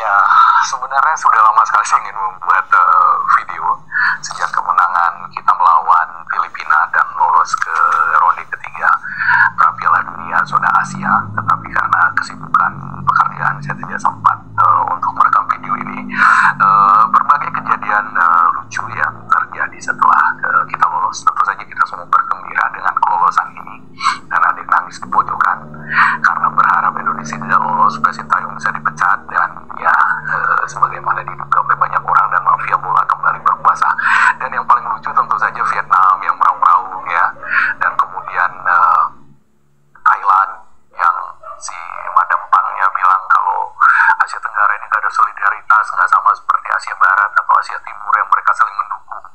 Ya, sebenarnya sudah lama sekali saya ingin membuat video sejak kemenangan kita melawan Filipina dan lolos ke ronde ketiga Piala Dunia zona Asia. Tetapi karena kesibukan pekerjaan saya tidak sempat untuk merekam video ini. Berbagai kejadian lucu yang terjadi setelah kita lolos. Tentu saja kita semua bergembira dengan kelolosan ini, dan ada yang nangis di pojokan karena berharap Indonesia tidak lolos, Sintayong bisa dipecat, dan ya sebagaimana diduga oleh banyak orang, dan mafia bola kembali berkuasa. Dan yang paling lucu tentu saja Vietnam yang meraung-raung ya, dan kemudian Thailand yang si Madam Pangnya bilang kalau Asia Tenggara ini gak ada solidaritas, gak sama seperti Asia Barat atau Asia Timur yang mereka saling mendukung.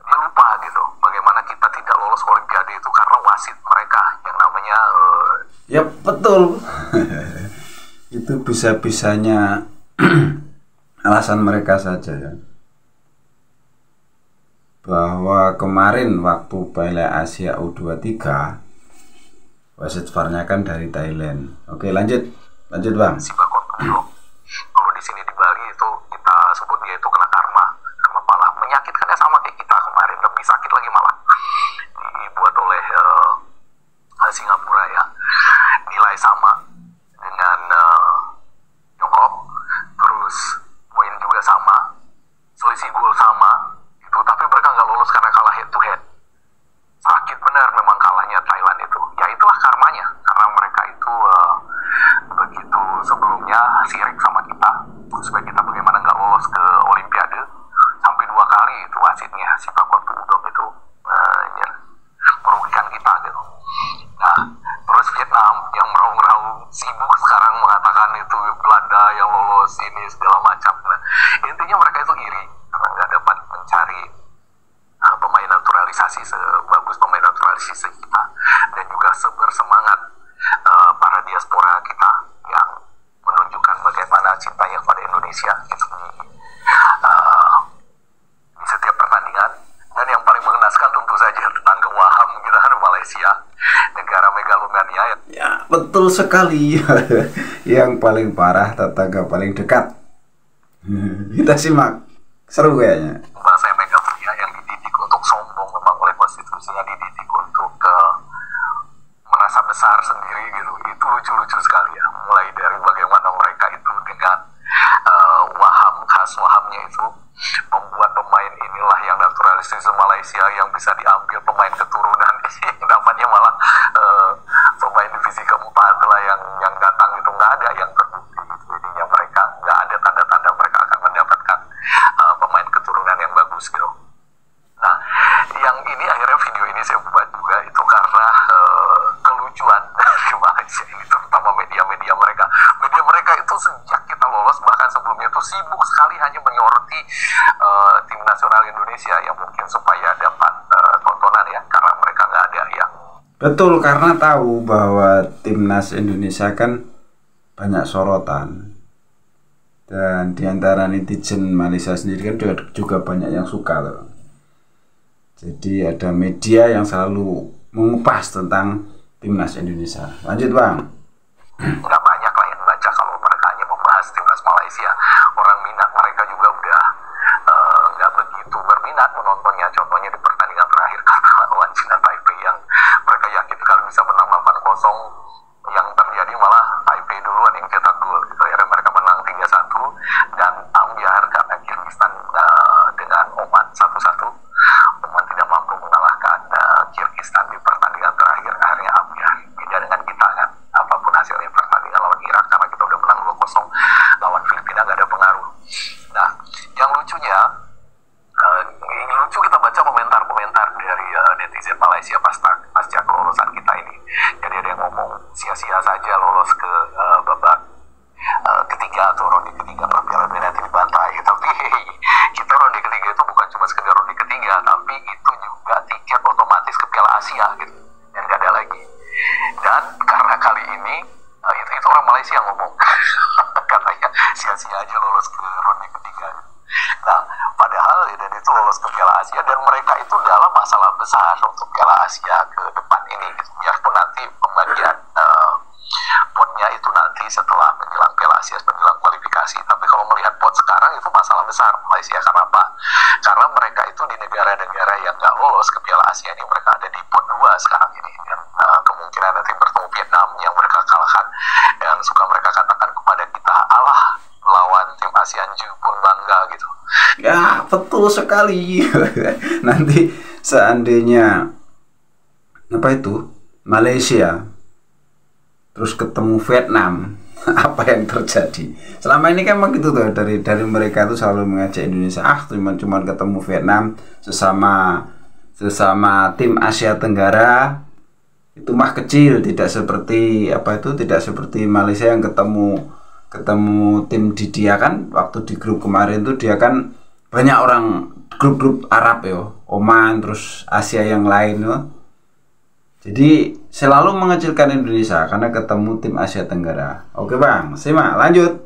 Dia lupa gitu bagaimana kita tidak lolos Olimpiade itu karena wasit mereka yang namanya ya betul. Itu bisa-bisanya alasan mereka saja ya, bahwa kemarin waktu Piala Asia U23 wasit VAR-nya kan dari Thailand. Oke, lanjut Bang. si Bakon Pemulung. Kalau di sini di Bali itu kita sebut dia itu kena karma pala. Menyakitkannya sama kayak kita kemarin, lebih sakit lagi malah. Dibuat oleh Singapura ya, nilai sama dengan Tiongkok, terus poin juga sama, selisih gol sama itu, tapi mereka nggak lolos karena kalah head to head. Sakit benar memang kalahnya Thailand itu. Ya itulah karmanya, karena mereka itu begitu sebelumnya sirik sama kita supaya kita bagaimana nggak lolos ke Olimpiade, sampai 2 kali itu wasitnya si Bakon Pemulung itu ya, merugikan kita gitu. Nah, terus Vietnam yang meraung-raung sibuk sekarang mengatakan itu Belanda yang lolos ini segala macam. Nah, intinya mereka itu iri karena nggak dapat mencari pemain naturalisasi sebagus pemain naturalisasi kita, dan juga bersemangat para diaspora kita yang menunjukkan bagaimana cintanya kepada Indonesia gitu di setiap pertandingan. Dan yang paling mengenaskan tentu saja tetangga Waham kita kan, Malaysia, negara megalomania ya betul sekali. Yang paling parah tetangga paling dekat. Kita simak, seru kayaknya. bahasa megalomania yang dididik untuk sombong, memang oleh konstitusinya dididik untuk merasa besar sendiri gitu. Itu lucu-lucu sekali ya, mulai dari bagaimana mereka itu dengan waham, khas wahamnya itu membuat pemain inilah yang naturalisasi Malaysia yang bisa diambil pemain keturunan. Dapatnya malah pemain divisi keempat lah yang datang itu nggak ada yang terbukti gitu. Jadinya mereka nggak ada tanda-tanda mereka akan mendapatkan pemain keturunan yang bagus gitu. Nah, yang ini akhirnya video ini saya buat juga itu karena kelucuan dari Malaysia ini, terutama media-media mereka. Media mereka itu sejak kita lolos, bahkan sebelumnya itu sibuk sekali hanya menyoroti tim nasional Indonesia yang mungkin supaya dapat tontonan ya, karena mereka nggak ada yang. Betul, karena tahu bahwa timnas Indonesia kan banyak sorotan, dan diantara netizen Malaysia sendiri kan juga banyak yang suka loh. Jadi ada media yang selalu mengupas tentang timnas Indonesia. Lanjut Bang. Nggak banyak lah yang baca kalau mereka hanya membahas timnas Malaysia. Orang minat mereka juga udah nggak begitu berminat menontonnya. Contohnya di pertandingan terakhir lawan China Taipei yang mereka yakin kalau bisa menang 8-0, yang terjadi malah Taipei duluan yang cetak gol gitu. Akhirnya mereka menang 3-1 dan ambiar karena Kyrgyzstan dengan Oman 1-1. Oman tidak mampu mengalahkan Kyrgyzstan di pertandingan terakhir, akhirnya ambiar. Beda dengan kita kan, apapun hasilnya pertandingan lawan Irak, karena kita udah menang 2-0 lawan Filipina nggak ada pengaruh. Nah, yang lucunya ini lucu kita baca komentar-komentar dari netizen Malaysia pasca kelolosan kita ini. Jadi ada yang ngomong sia-sia saja lolos ke babak ketiga atau ronde ketiga Piala Dunia nanti dibantai. Tapi kita ronde ketiga itu bukan cuma sekedar ronde ketiga, tapi itu juga tiket otomatis ke Piala Asia gitu, dan nggak ada lagi. Dan karena kali ini itu orang Malaysia yang ngomong katanya sia-sia aja lolos ke ronde ketiga. Nah, padahal dan itu lolos ke Piala Asia, dan mereka itu dalam masalah besar untuk Piala Asia ke depan ini gitu. Biarpun nanti pembagian potnya itu nanti setelah menjelang Piala Asia, menjelang kualifikasi Malaysia. Karena apa? Karena mereka itu di negara-negara yang nggak lolos ke Piala Asia ini, mereka ada di pot 2 sekarang ini. Dan kemungkinan nanti bertemu Vietnam yang mereka kalahkan, yang suka mereka katakan kepada kita, Allah melawan tim ASEAN pun bangga gitu. Ya betul sekali. Nanti seandainya apa itu Malaysia terus ketemu Vietnam, apa yang terjadi? Selama ini kan begitu tuh, dari mereka itu selalu mengajak Indonesia, cuma ketemu Vietnam, sesama tim Asia Tenggara itu mah kecil, tidak seperti tidak seperti Malaysia yang ketemu tim di dia kan, waktu di grup kemarin tuh dia kan banyak orang, grup Arab ya, Oman, terus Asia yang lain ya. Jadi selalu mengecilkan Indonesia karena ketemu tim Asia Tenggara. Oke Bang, simak lanjut.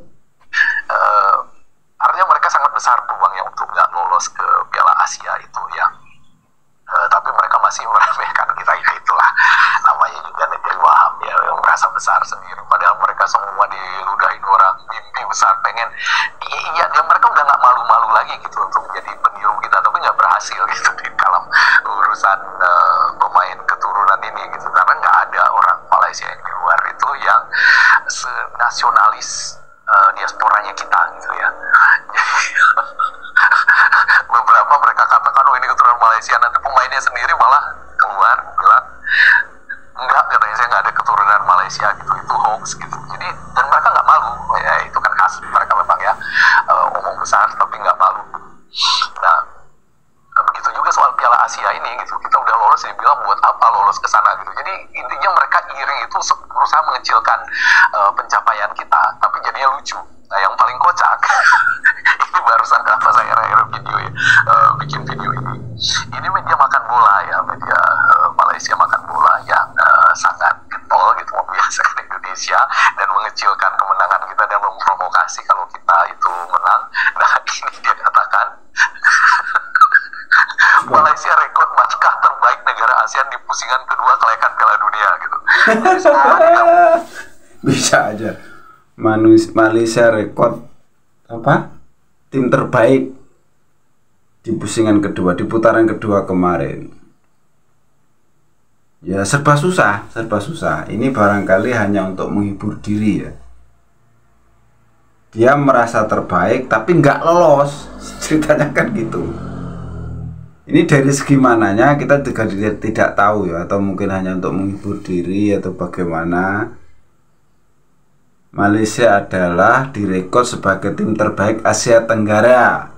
Artinya mereka sangat besar peluangnya untuk nggak lolos ke Piala Asia itu ya. Tapi mereka masih meremehkan kita, ya itulah namanya juga negeri waham ya, yang merasa besar sendiri. Padahal mereka semua diludahin orang, mimpi besar, pengen iya ya, mereka udah nggak malu-malu lagi gitu untuk menjadi peniru kita, tapi nggak berhasil gitu di dalam urusan pemain keturunan ini gitu, karena nggak ada orang Malaysia yang di luar itu yang senasionalis diasporanya kita gitu ya. Beberapa mereka katakan, oh ini keturunan Malaysia, nanti pemainnya sendiri malah keluar bilang enggak, katanya saya nggak ada keturunan Malaysia gitu, itu hoax gitu. Jadi dan mereka nggak malu ya, itu kan khas mereka memang ya, omong besar tapi nggak malu. Nah begitu juga soal Piala Asia ini gitu, kita udah lolos dibilang buat apa lolos ke sana gitu. Jadi intinya mereka iri itu berusaha mengecilkan pencapaian kita, tapi jadinya lucu. Nah yang paling kocak ini barusan apa saya video ya, bikin video ini media makan bola ya, media Malaysia makan bola yang sangat getol gitu membiasakan Indonesia dan mengecilkan kemenangan kita dan memprovokasi kalau kita itu menang. Nah ini dia katakan Malaysia rekod markah terbaik negara ASEAN di pusingan kedua kelayakan Piala Dunia gitu. Bisa aja Malaysia rekod apa tim terbaik di pusingan kedua, di putaran kedua kemarin. Ya serba susah. Ini barangkali hanya untuk menghibur diri ya. Dia merasa terbaik tapi nggak lolos, ceritanya kan gitu. Ini dari segi mananya kita juga tidak tahu ya, atau mungkin hanya untuk menghibur diri atau bagaimana. Malaysia adalah direkod sebagai tim terbaik Asia Tenggara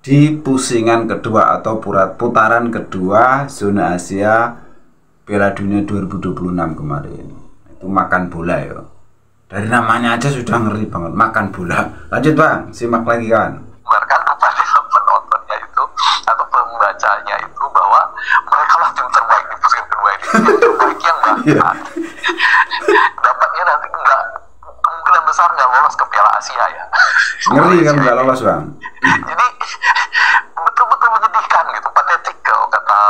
di pusingan kedua atau putaran kedua zona Asia Piala Dunia 2026 kemarin. Itu makan bola ya. Dari namanya aja sudah ngeri banget, makan bola. Lanjut Bang, simak lagi kan. Bahkan kepada penontonnya itu atau pembacanya itu bahwa mereka lah tim terbaik di pusingan kedua ini. Tim terbaik yang bahkan dapatnya nanti enggak, kemungkinan besar nggak lolos ke Piala Asia ya. Ngeri kan nggak lolos Bang. Jadi betul-betul menyedihkan gitu, patetik kalau kata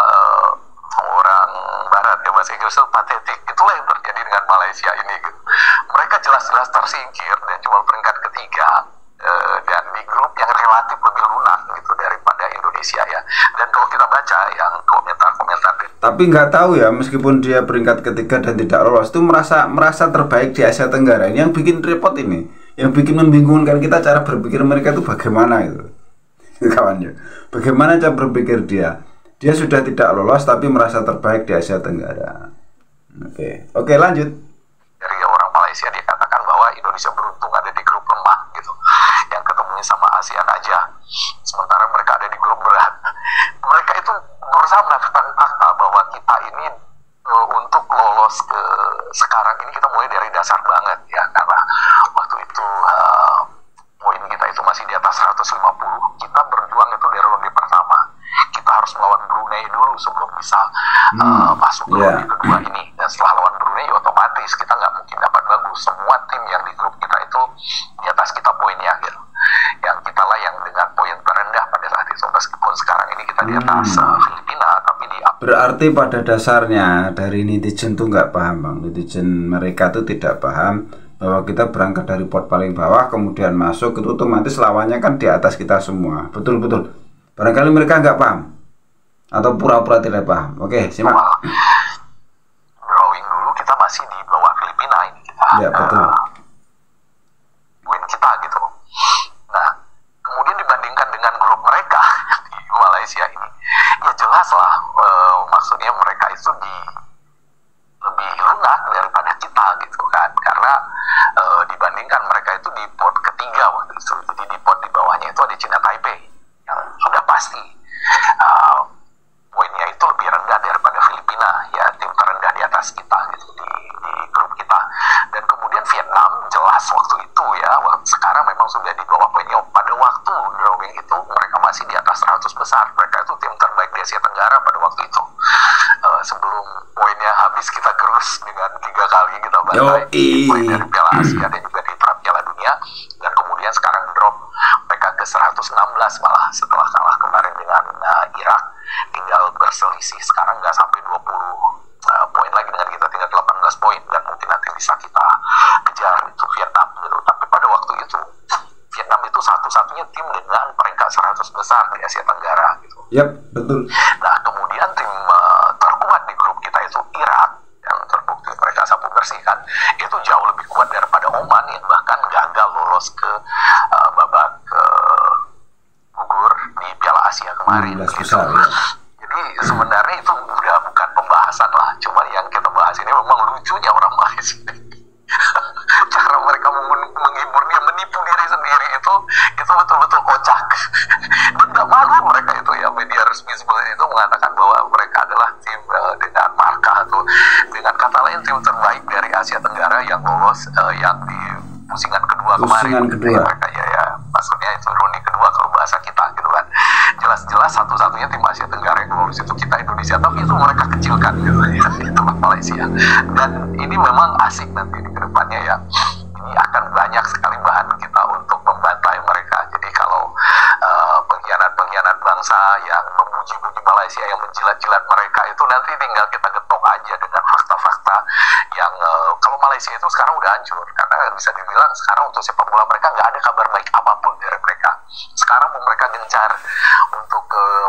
orang Barat ya, bahasa Inggris itu patetik. Itulah yang terjadi dengan Malaysia ini gitu. Mereka jelas-jelas tersingkir dan cuma peringkat ketiga dan di grup yang relatif lebih lunak gitu daripada Indonesia ya. Dan kalau kita baca yang komentar-komentar, tapi nggak tahu ya, meskipun dia peringkat ketiga dan tidak lolos itu merasa terbaik di Asia Tenggara. Ini yang bikin repot ini, yang bikin membingungkan kita, cara berpikir mereka itu bagaimana itu kawannya. Bagaimana cara berpikir dia sudah tidak lolos tapi merasa terbaik di Asia Tenggara. Oke, lanjut. Dari orang Malaysia dia katakan bahwa Indonesia beruntung ada di grup lemah gitu, yang ketemunya sama ASEAN aja, sementara mereka ada di grup berat. Mereka itu berusaha menakutkan fakta bahwa kita ini untuk lolos ke sekarang ini kita mulai dari dasar banget ya, karena waktu itu poin kita itu masih di atas 150. Kita berjuang itu dari ronde pertama, kita harus melawan Brunei dulu sebelum bisa masuk ke ronde kedua ini. Dan setelah lawan Brunei otomatis kita nggak mungkin dapat bagus. Semua tim yang di grup kita itu di atas kita poinnya gitu. Yang kita lah yang dengan poin terendah pada saat itu, meskipun sekarang ini kita di atas Filipina, tapi di berarti pada dasarnya dari netizen tuh nggak paham Bang. Netizen mereka tuh tidak paham bahwa kita berangkat dari pot paling bawah kemudian masuk, itu otomatis lawannya kan di atas kita semua. Betul. Barangkali mereka nggak paham atau pura-pura tidak paham. Oke, simak. Drawing dulu kita masih di bawah Filipina ini kita. Ya, betul. Poin kita gitu. Nah, kemudian dibandingkan dengan grup mereka di Malaysia ini, ya jelas lah, maksudnya mereka itu lebih lunak daripada kita gitu kan, karena dibandingkan mereka itu di pot ketiga waktu itu. Jadi di pot di bawahnya itu ada China Taipei yang sudah pasti poinnya itu lebih rendah daripada Filipina, ya tim terendah di atas kita gitu di grup kita. Dan kemudian Vietnam jelas waktu itu ya, sekarang memang sudah di bawah poinnya. Pada waktu drawing itu mereka masih di atas 100 besar. Mereka itu tim terbaik di Asia Tenggara pada waktu itu. Sebelum poinnya habis kita gerus dengan 3 kali kita bantai poin dari Piala Asia dan juga di Piala Dunia, dan kemudian sekarang drop mereka ke 116 malah setelah kalah kemarin dengan Irak, tinggal berselisih sekarang nggak sampai 20 poin lagi dengan kita, tinggal 18 poin, dan mungkin nanti bisa kita kejar itu Vietnam gitu. Tapi pada waktu itu Vietnam itu satu-satunya tim dengan peringkat 100 besar di Asia Tenggara gitu. Yap, betul. Nah, kemudian tim terkuat di grup kita itu Irak, yang terbukti mereka sapu bersih kan, itu jauh lebih kuat daripada Oman yang bahkan gagal lolos ke babak gugur di Piala Asia kemarin gitu. Besar, ya. Jadi sebenarnya itu udah bukan pembahasan lah, cuma yang kita bahas ini memang lucunya orang Malaysia. Cara mereka menghibur dia, menipu diri sendiri itu betul-betul kocak. Dan gak malu mereka itu ya, media resmi sebenarnya itu mengatakan bahwa mereka adalah tim dengan markah atau dengan kata lain tim terbaik dari Asia Tenggara yang lolos yang di pusingan kedua kemarin. Mereka ya maksudnya itu ronde kedua kalau bahasa kita gitu kan. Jelas-jelas satu-satunya tim Asia Tenggara yang lolos itu kita Indonesia, tapi itu mereka kecilkan gitu ya, itulah Malaysia. Dan ini memang asik nanti di kedepannya ya, ini akan banyak sekali bahan kita untuk membantai mereka. Jadi kalau pengkhianat-pengkhianat bangsa yang memuji-muji Malaysia, yang menjilat-jilat mereka itu nanti tinggal kita getok aja dengan fakta-fakta yang kalau Malaysia itu sekarang udah hancur, karena bisa dibilang sekarang untuk sepak bola mereka nggak ada kabar baik apapun dari mereka. Sekarang mereka gencar untuk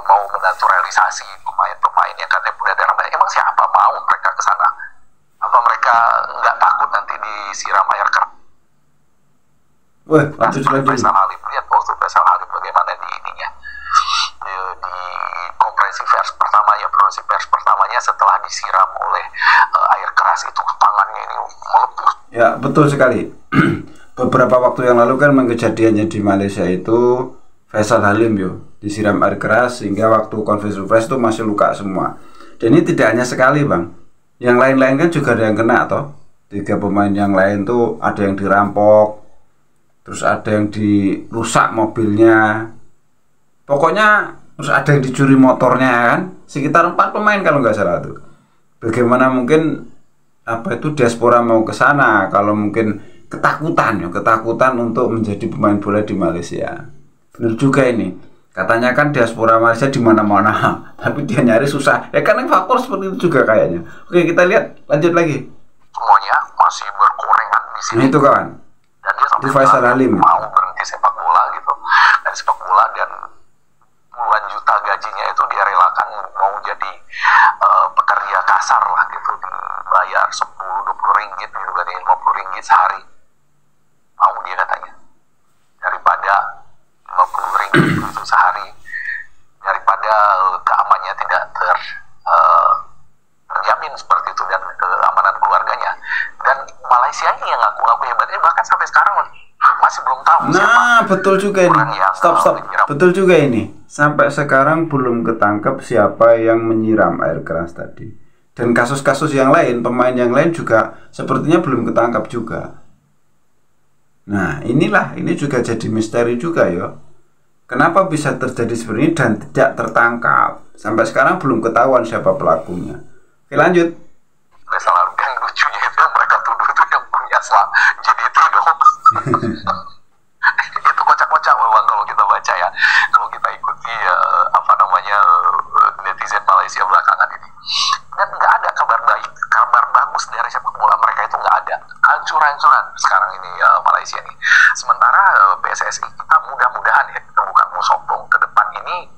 mau menaturalisasi pemain-pemain yang katanya punya darah mereka. Emang siapa mau mereka ke sana? Apa mereka nggak takut nanti disiram air keras? Wah, Faisal Halim, lihat waktu Faisal Halim bagaimana di ininya, di konferensi pers pertamanya setelah disiram oleh air keras itu, tangannya ini melepuh. Ya, betul sekali. Beberapa waktu yang lalu kan kejadiannya di Malaysia itu Faisal Halim disiram air keras sehingga waktu konferensi pers itu masih luka semua. Dan ini tidak hanya sekali, Bang. Yang lain-lain kan juga ada yang kena toh. 3 pemain yang lain tuh ada yang dirampok, terus ada yang dirusak mobilnya, pokoknya terus ada yang dicuri motornya kan. Sekitar 4 pemain kalau nggak salah tuh. Bagaimana mungkin diaspora mau ke sana kalau mungkin ketakutan untuk menjadi pemain bola di Malaysia. Benar juga ini. Katanya kan diaspora Malaysia di mana-mana, tapi dia nyari susah. Ya kan yang faktor seperti itu juga kayaknya. Oke, kita lihat lanjut lagi. Semuanya masih berkorengan di sini. Nah, itu kawan. Dan dia sampai Faisal Halim mau berhenti sepak bola gitu. Dan sepak bola dan puluhan juta gajinya itu dia relakan mau jadi pekerja kasar lah gitu, dibayar 10-20 ringgit gitu kan, 50 ringgit sehari. Mau dia katanya. Daripada 50 ringgit itu sehari, daripada keamanannya tidak terjamin seperti itu dan keamanan keluarganya. Dan Malaysia ini yang ngaku-ngaku hebatnya bahkan sampai sekarang masih belum tahu siapa. Nah, betul juga ini. Stop. Betul juga ini. Sampai sekarang belum ketangkep siapa yang menyiram air keras tadi. Dan kasus-kasus yang lain, pemain yang lain juga sepertinya belum ketangkap juga. Nah, ini juga jadi misteri juga ya. Kenapa bisa terjadi seperti ini dan tidak tertangkap? Sampai sekarang belum ketahuan siapa pelakunya. Oke, lanjut. Masalah yang lucunya itu yang mereka tuduh itu yang punya JDT dong. Itu kocak-kocak memang kalau kita baca ya, kalau kita ikuti netizen Malaysia belakangan ini. Dan nggak ada kabar baik, kabar bagus dari sepak bola mereka itu nggak ada. Hancur-hancuran sekarang Malaysia nih. Sementara PSSI kita mudah-mudahan ya, kita bukan mau sombong, ke depan ini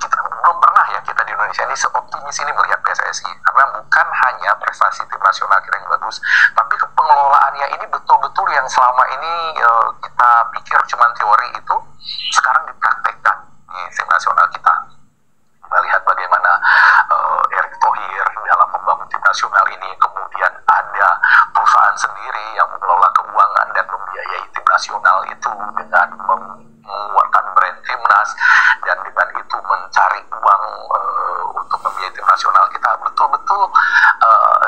kita belum pernah ya kita di Indonesia ini seoptimis ini melihat PSSI, karena bukan hanya prestasi tim nasional kita yang bagus, tapi pengelolaannya ini betul-betul yang selama ini kita pikir cuma teori itu sekarang dipraktekkan di tim nasional kita. Melihat bagaimana Erick Thohir dalam membangun tim nasional ini, kemudian ada perusahaan sendiri yang mengelola keuangan dan membiayai tim nasional itu dengan mengeluarkan brand timnas, dan dengan itu mencari uang untuk membiayai tim nasional kita. Betul-betul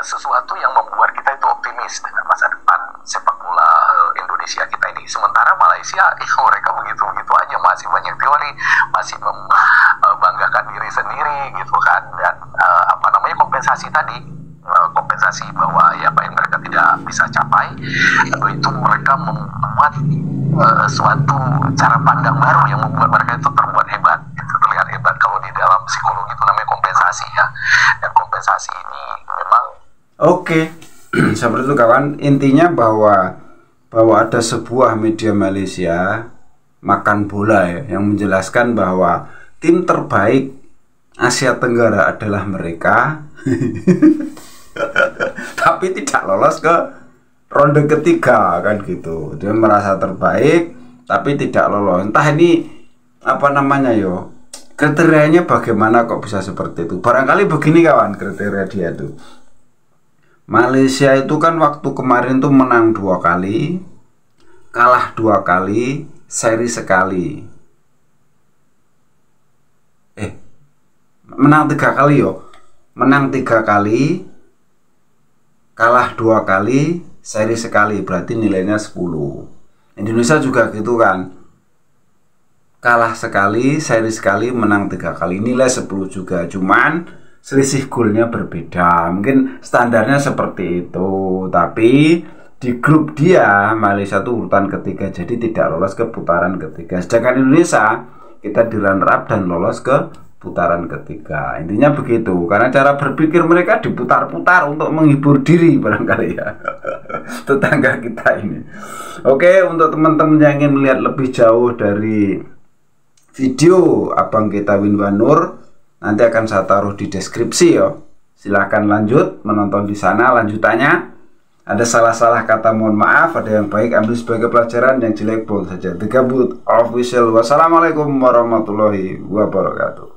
sesuatu yang membuat kita itu optimis dengan masa depan sepak bola Indonesia kita ini. Sementara Malaysia, mereka begitu-begitu aja, masih banyak teori, masih membanggakan diri sendiri gitu kan. Dan kompensasi tadi, kompensasi bahwa ya apa yang mereka tidak bisa capai, itu mereka membuat suatu cara pandang baru yang membuat mereka itu terbuat hebat, itu terlihat hebat. Kalau di dalam psikologi itu namanya kompensasi ya, dan kompensasi ini memang oke. Seperti itu kawan, intinya bahwa ada sebuah media Malaysia Makan Bola ya, yang menjelaskan bahwa tim terbaik Asia Tenggara adalah mereka tapi tidak lolos ke ronde ketiga kan gitu. Dia merasa terbaik tapi tidak lolos. Entah ini apa namanya yo, kriterianya bagaimana kok bisa seperti itu. Barangkali begini kawan, kriteria dia tuh, Malaysia itu kan waktu kemarin tuh menang 2 kali, kalah 2 kali, seri sekali. Menang 3 kali yo. Menang 3 kali, kalah 2 kali, seri sekali. Berarti nilainya 10. Indonesia juga gitu kan. Kalah sekali, seri sekali, menang 3 kali. Nilai 10 juga. Cuman selisih golnya berbeda. Mungkin standarnya seperti itu. Tapi di grup dia Malaysia tuh urutan ketiga, jadi tidak lolos ke putaran ketiga. Sedangkan Indonesia kita di runner up dan lolos ke putaran ketiga. Intinya begitu, karena cara berpikir mereka diputar-putar untuk menghibur diri barangkali ya tetangga kita ini. Oke, untuk teman-teman yang ingin melihat lebih jauh dari video Abang kita Winwan Nur, nanti akan saya taruh di deskripsi ya. Silahkan lanjut menonton di sana lanjutannya. Ada salah-salah kata mohon maaf, ada yang baik ambil sebagai pelajaran, yang jelek buang saja. The Gabut Official. Wassalamualaikum warahmatullahi wabarakatuh.